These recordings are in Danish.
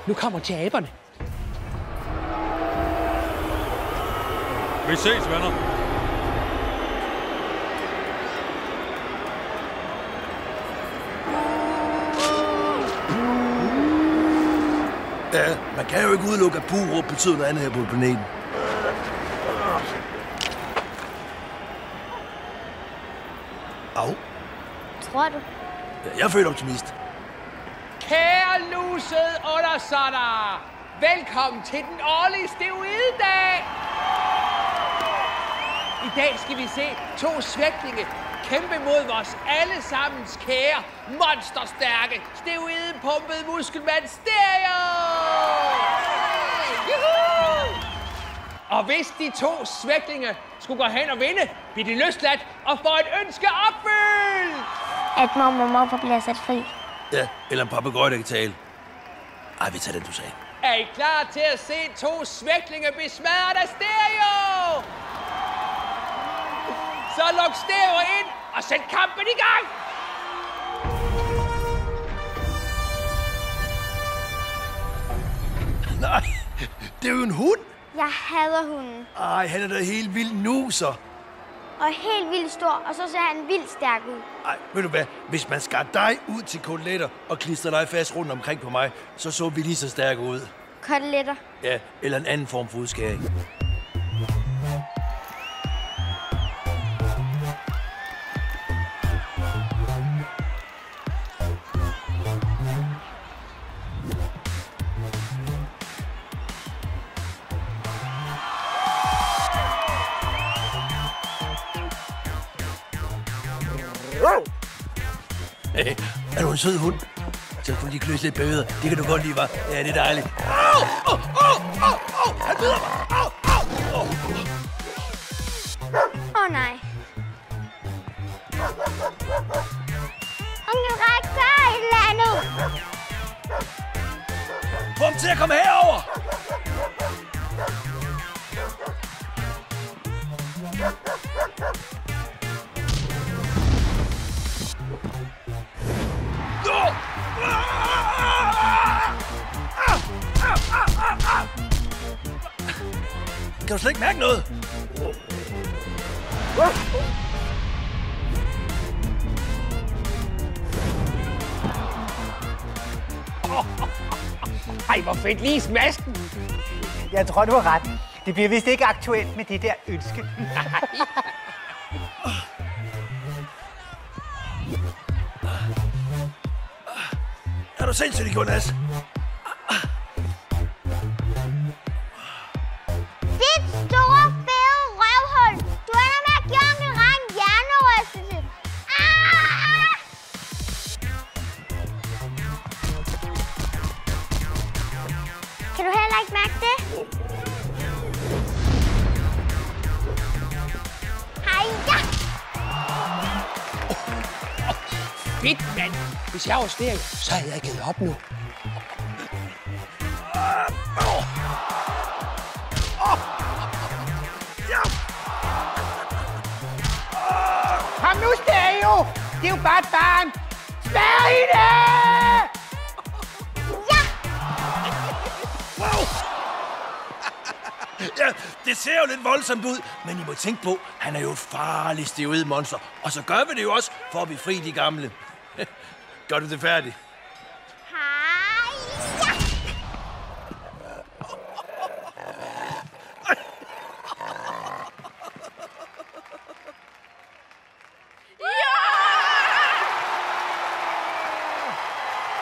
Nu kommer til aberne. Vi ses, venner. Ja, man kan jo ikke udelukke, at buråb betyder noget andet her på planeten. Au. Tror du? Ja, jeg er født optimist. Kære lusede undersåtter, velkommen til den årlige steroidedag. I dag skal vi se to svæklinge kæmpe mod vores allesammens kære, monsterstærke, steroidepumpede muskelmand Stereo! Juhu! Og hvis de to svæklinge skulle gå hen og vinde, bliver de løsladt og får et ønske opfyldt! At mormor og morfar bliver sat fri. Ja, eller en papegøje, der kan tale. Ej, vi tager den, du sagde. Er I klar til at se to svæklinge blive smadret af Stereo? Så luk Stereo ind og sæt kampen i gang! Nej, det er jo en hund. Jeg hader hunden. Ej, han er da helt vild nu, så. Og helt vildt stor, og så ser han vildt stærk ud. Ej, ved du hvad? Hvis man skar dig ud til koteletter og klister dig fast rundt omkring på mig, så vi lige så stærke ud. Koteletter. Ja, eller en anden form for udskæring. Hey, er du en sød hund? Så kunne de kløse lidt bagved. Det kan du godt lide, hva'? Ja, det er dejligt. Au! Au! Au! Au! Au! Han bider mig! Au! Au! Åh nej. Onkel Ræk, gør et eller andet. Få ham til at komme herover! Kan du slet ikke mærke noget? Ej, hvor fedt lige smasken. Jeg tror, du har ret. Det bliver vist ikke aktuelt med det der ønske. Er du sindssygt, Jonas? Dit store, fede røvhul. Du ender med at give onkel Ræk en hjernerystelse. Ah! Kan du heller ikke mærke det? Hej, Fedt, mand. Hvis jeg var Stereo, så havde jeg givet op nu. Kom nu, Stereo! Det er jo bare et barn. Spær i det! ja! Wow! Ja, det ser jo lidt voldsomt ud, men I må tænke på, han er jo et farligt steroidmonster. Og så gør vi det jo også, for at befri de gamle. Gør du det færdigt? Hej, Ja!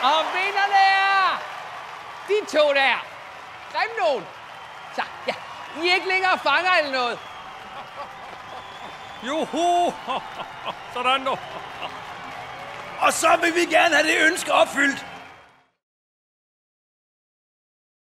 Og vinderne er de to der. Grim nogen. Så, ja. I er ikke længere fanger eller noget. Juhu! Sådan nu. Og så vil vi gerne have det ønske opfyldt.